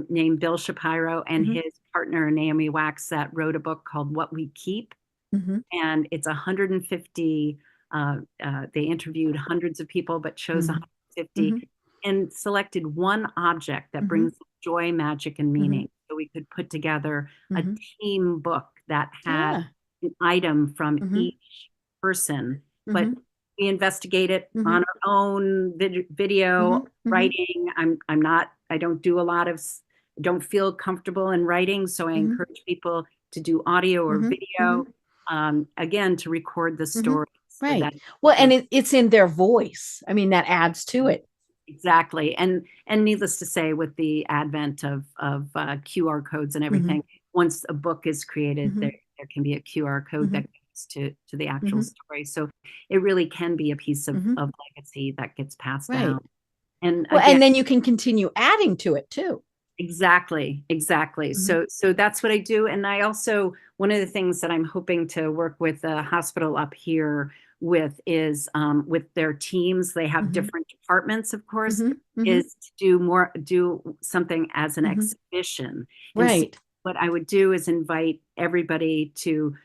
named Bill Shapiro and his partner Naomi Wax that wrote a book called What We Keep, and it's 150. They interviewed hundreds of people, but chose 150 and selected one object that brings joy, magic, and meaning. So we could put together a team book that had an item from each person, but we investigate it on our own video writing. I don't feel comfortable in writing. So I encourage people to do audio or video, again, to record the story. Right. Well, and it's in their voice. I mean, that adds to it. Exactly. And needless to say, with the advent of QR codes and everything, once a book is created, there can be a QR code that goes to the actual story. So it really can be a piece of legacy that gets passed down. And and then you can continue adding to it too. Exactly. So that's what I do. And I also, one of the things that I'm hoping to work with the hospital up here with is with their teams. They have different departments, of course, is to do something as an exhibition. Right. So what I would do is invite everybody to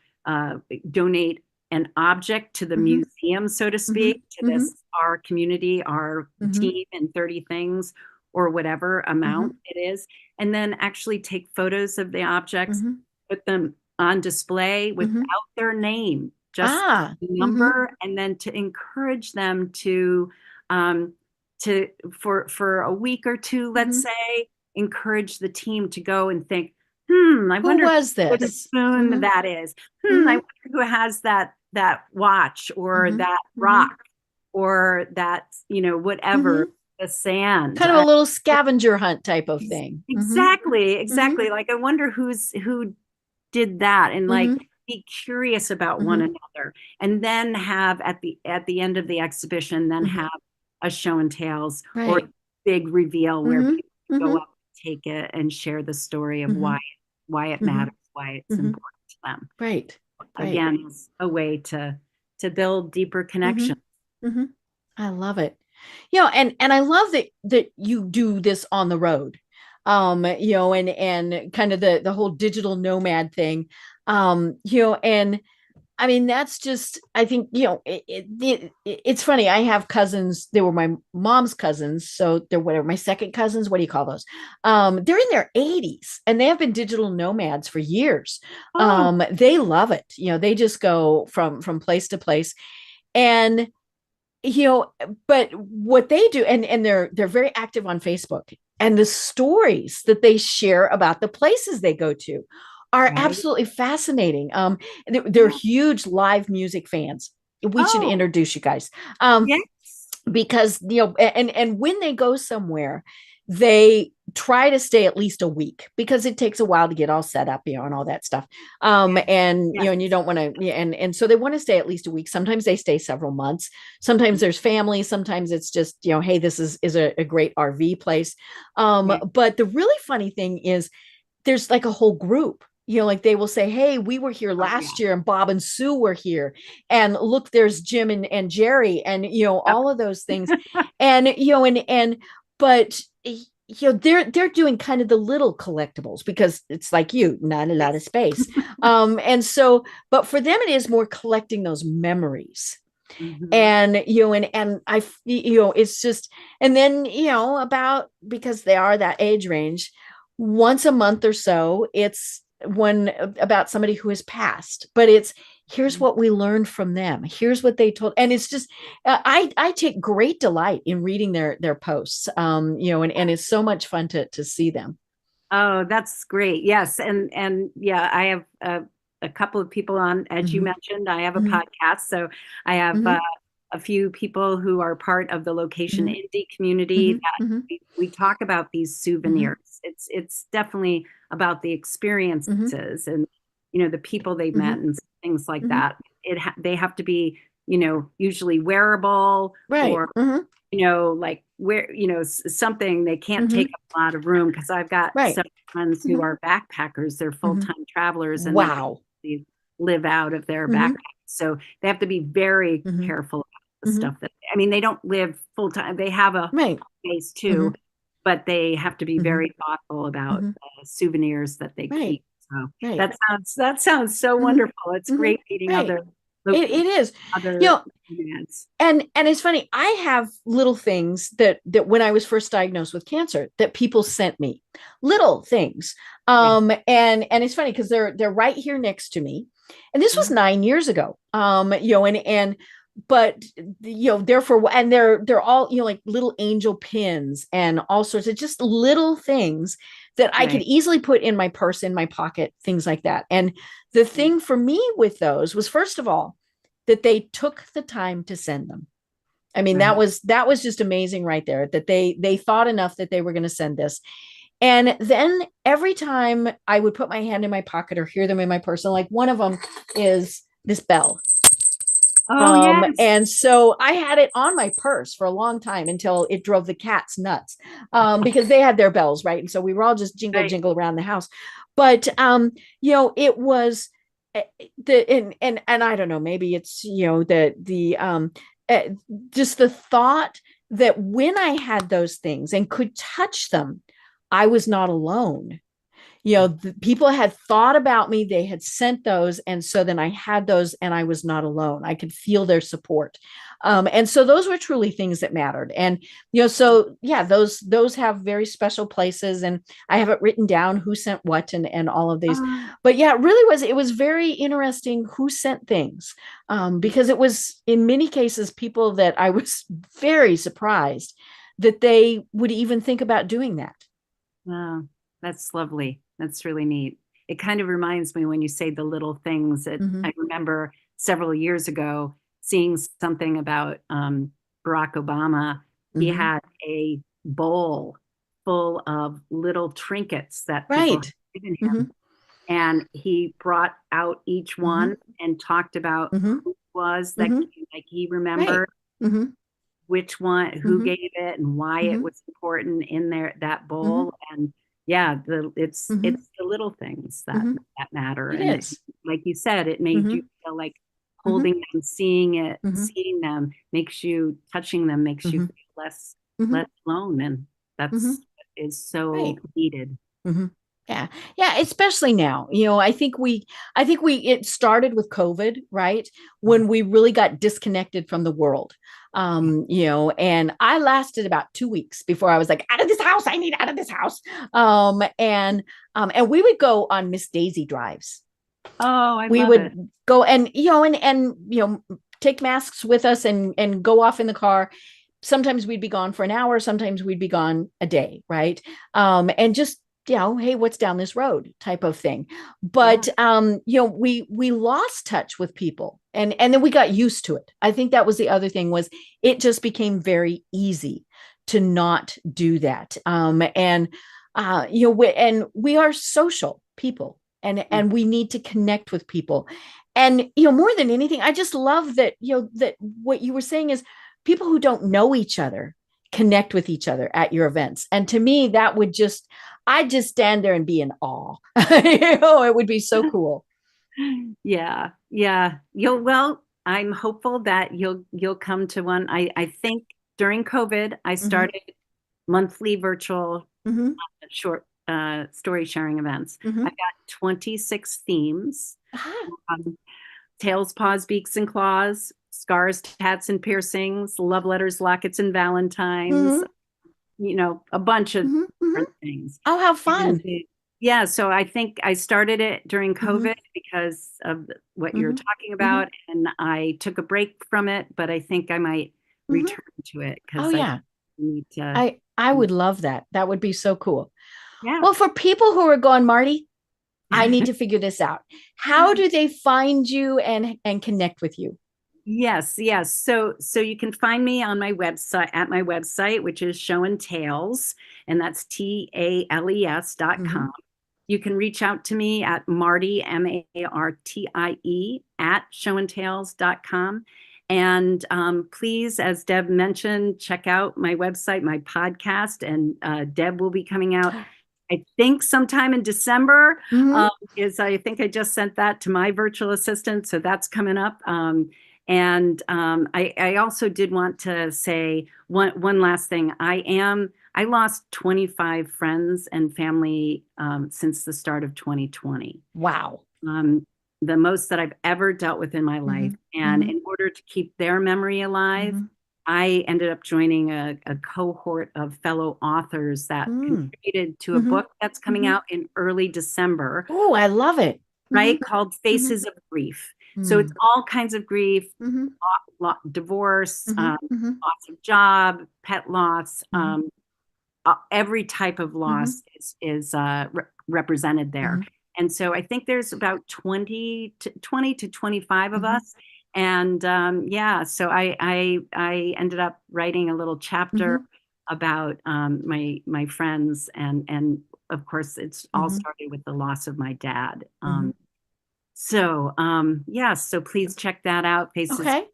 donate an object to the museum, so to speak, to this, our community, our team, and 30 things, or whatever amount it is, and then actually take photos of the objects, put them on display without their name, just the number, and then to encourage them to for a week or two, let's say, encourage the team to go and think, I wonder who was this? What spoon that is. I wonder who has that watch, or that rock, or that, whatever. The sand, kind of a little scavenger hunt type of thing. Exactly. Like, I wonder who did that, and like be curious about one another, and then have at the end of the exhibition, then have a show and tells or Right. a big reveal where Mm-hmm. people go Mm-hmm. up, take it, and share the story of Mm-hmm. why it Mm-hmm. matters, why it's Mm-hmm. important to them. Right. Right. Again, it's a way to build deeper Mm-hmm. connections. Mm-hmm. I love it. And I love that you do this on the road. And kind of the whole digital nomad thing. And I mean, that's just, I think, it's funny. I have cousins. They were my mom's cousins. So they're whatever, my second cousins. What do you call those? They're in their 80s and they have been digital nomads for years. Oh, They love it. They just go from place to place. And but what they do, and they're very active on Facebook, and the stories that they share about the places they go to are right. absolutely fascinating. They're huge live music fans. We should Oh, introduce you guys. Um, yes. because and when they go somewhere, they try to stay at least a week because it takes a while to get all set up, and all that stuff. Yeah. And Yes. and you don't want to, and so they want to stay at least a week. Sometimes they stay several months. Sometimes there's family. Sometimes it's just, hey, this is a great RV place. Yeah. But the really funny thing is there's like a whole group. Like they will say, hey, we were here Oh, yeah. last year and Bob and Sue were here. And look, there's Jim and Jerry and, Yep. all of those things. And, but, they're doing kind of the little collectibles because it's like not a lot of Yes. space. And so, but for them, it is more collecting those memories. Mhm. And and I it's just, and then about, because they are that age range, once a month or so it's one about somebody who has passed, but it's, here's what we learned from them, here's what they told, and it's just, I take great delight in reading their posts. And it's so much fun to see them. Oh, that's great. Yes. And yeah, I have a couple of people on, as you Mm-hmm. mentioned, I have a Mm-hmm. podcast. So I have Mm-hmm. a few people who are part of the location Mm-hmm. indie community that Mm-hmm. we talk about these Mm-hmm. souvenirs. It's definitely about the Mm-hmm. experiences and the people they've met Mm-hmm. and things like Mm-hmm. that. They have to be usually wearable Right. or Mm-hmm. like where, something they can't take Mm-hmm. up a lot of room because I've got Right. some friends who Mm-hmm. are backpackers, they're Mm-hmm. full-time travelers and Wow. they live out of their Mm-hmm. backpack. So they have to be very Mm-hmm. careful about the Mm-hmm. stuff that, I mean, they don't live full-time. They have a Right. space Mm-hmm. too, but they have to be Mm-hmm. very thoughtful about Mm-hmm. souvenirs that they Right. keep. So Right. that sounds so Mm-hmm. wonderful. It's Mm-hmm. great meeting Right. other It is. You other know, humans. and it's funny, I have little things that when I was first diagnosed with cancer that people sent me, little things. Yeah. And it's funny because they're right here next to me, and this was Mhm. 9 years ago. And but therefore, and they're all, like little angel pins and all sorts of just little things that I could Right. easily put in my purse, in my pocket, things like that. And the thing for me with those was, first of all, that they took the time to send them. I mean, Right. that was just amazing right there, that they thought enough that they were going to send this. And then every time I would put my hand in my pocket or hear them in my purse, and like one of them is this bell. Oh, yes. And so I had it on my purse for a long time until it drove the cats nuts, because they had their bells, right? And so we were all just jingle, Right. jingle around the house. But, it was and I don't know, maybe it's, uh, just the thought that when I had those things and could touch them, I was not alone. The people had thought about me, they had sent those, and so then I had those and I was not alone, I could feel their support. And so those were truly things that mattered. And so yeah, those have very special places, and I have it written down who sent what, and all of these. Oh, But yeah, it was very interesting who sent things, because it was in many cases people that I was very surprised that they would even think about doing that. wow. That's lovely. That's really neat. It kind of reminds me when you say the little things that Mm-hmm. I remember several years ago seeing something about Barack Obama. He Mm-hmm. had a bowl full of little trinkets that people had Right. given Mm-hmm. him. And he brought out each Mm-hmm. one and talked about Mm-hmm. who it was that Mm-hmm. he, like he Right. remembered. Mm-hmm. which one, who gave it and why it was important in that bowl. And yeah, it's the little things that matter. It And is. like you said, it made you feel like holding them, seeing them makes you, touching them makes you feel less alone. And that's is so needed. Yeah. Yeah. Especially now, it started with COVID, right? When we really got disconnected from the world. And I lasted about 2 weeks before I was like, out of this house, I need out of this house. And we would go on Miss Daisy drives. Oh, we love would it. go and, take masks with us and go off in the car. Sometimes we'd be gone for an hour. Sometimes we'd be gone a day. Right. And just, hey, what's down this road type of thing. But, we lost touch with people and then we got used to it. I think that was the other thing, was it just became very easy to not do that. And we are social people and we need to connect with people. And, more than anything, I just love that, that what you were saying is people who don't know each other connect with each other at your events. And to me, that would I'd just stand there and be in awe. It would be so cool. Yeah. Well, I'm hopeful that you'll come to one. I think during COVID, I started monthly virtual short story sharing events. I've got 26 themes. Tails, paws, beaks, and claws, scars, tats, and piercings, love letters, lockets, and valentines, a bunch of different things. Oh, how fun. Yeah, so I think I started it during COVID because of what you're talking about, and I took a break from it, but I think I might return to it because I need to. I would love that. That would be so cool. Yeah. Well, for people who are going, Martie, I need to figure this out. How do they find you and connect with you? Yes. So you can find me on my website, which is Show and Tales, and that's TALES.com. You can reach out to me at Martie, MARTIE, at showandtales.com. And please, as Deb mentioned, check out my website, my podcast, and Deb will be coming out, I think, sometime in December. I think I just sent that to my virtual assistant, so that's coming up. And I also did want to say one last thing. I lost 25 friends and family since the start of 2020. Wow. The most that I've ever dealt with in my life. And in order to keep their memory alive, I ended up joining a cohort of fellow authors that contributed to a book that's coming out in early December. Oh, I love it. Right? Called Faces of Grief. So it's all kinds of grief, divorce, loss of job, pet loss, every type of loss is represented there. And so I think there's about 20 to 25 of us. And so I ended up writing a little chapter about my friends, and of course it's all started with the loss of my dad. So please check that out. Faces. Okay.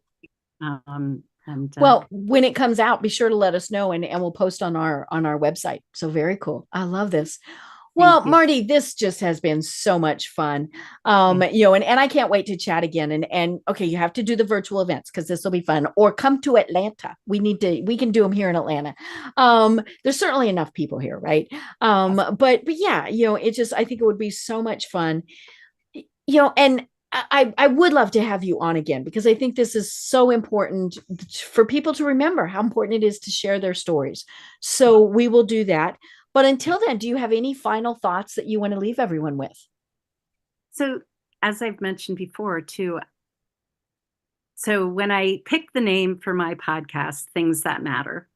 Well, when it comes out, be sure to let us know, and we'll post on our website. So very cool. I love this. Well, Martie, this just has been so much fun. And I can't wait to chat again. And okay, you have to do the virtual events because this will be fun. Or come to Atlanta. We can do them here in Atlanta. There's certainly enough people here, right? But yeah, I think it would be so much fun. And I would love to have you on again because I think this is so important for people to remember how important it is to share their stories. So we will do that. But until then, do you have any final thoughts that you want to leave everyone with? So, as I've mentioned before, too, so when I picked the name for my podcast, Things That Matter,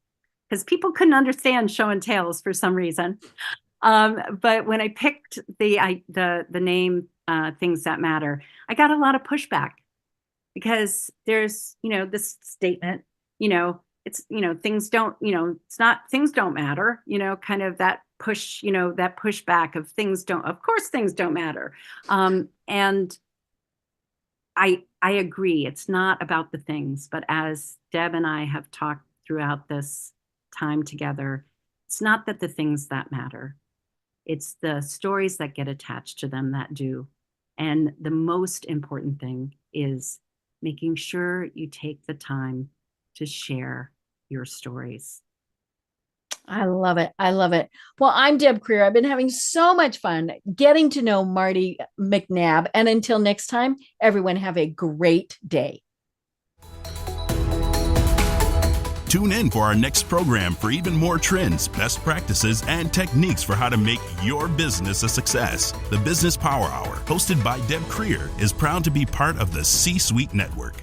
because people couldn't understand Show and Tales for some reason. But when I picked the name Things That Matter, I got a lot of pushback because there's, this statement, it's, things don't, it's not, things don't matter, kind of that push, that pushback of of course things don't matter. And I agree. It's not about the things, but as Deb and I have talked throughout this time together, it's not that the things that matter, it's the stories that get attached to them that do. And the most important thing is making sure you take the time to share your stories. I love it. I love it. Well, I'm Deb Creer. I've been having so much fun getting to know Martie McNabb. And until next time, everyone have a great day. Tune in for our next program for even more trends, best practices, and techniques for how to make your business a success. The Business Power Hour, hosted by Deb Creer, is proud to be part of the C-Suite Network.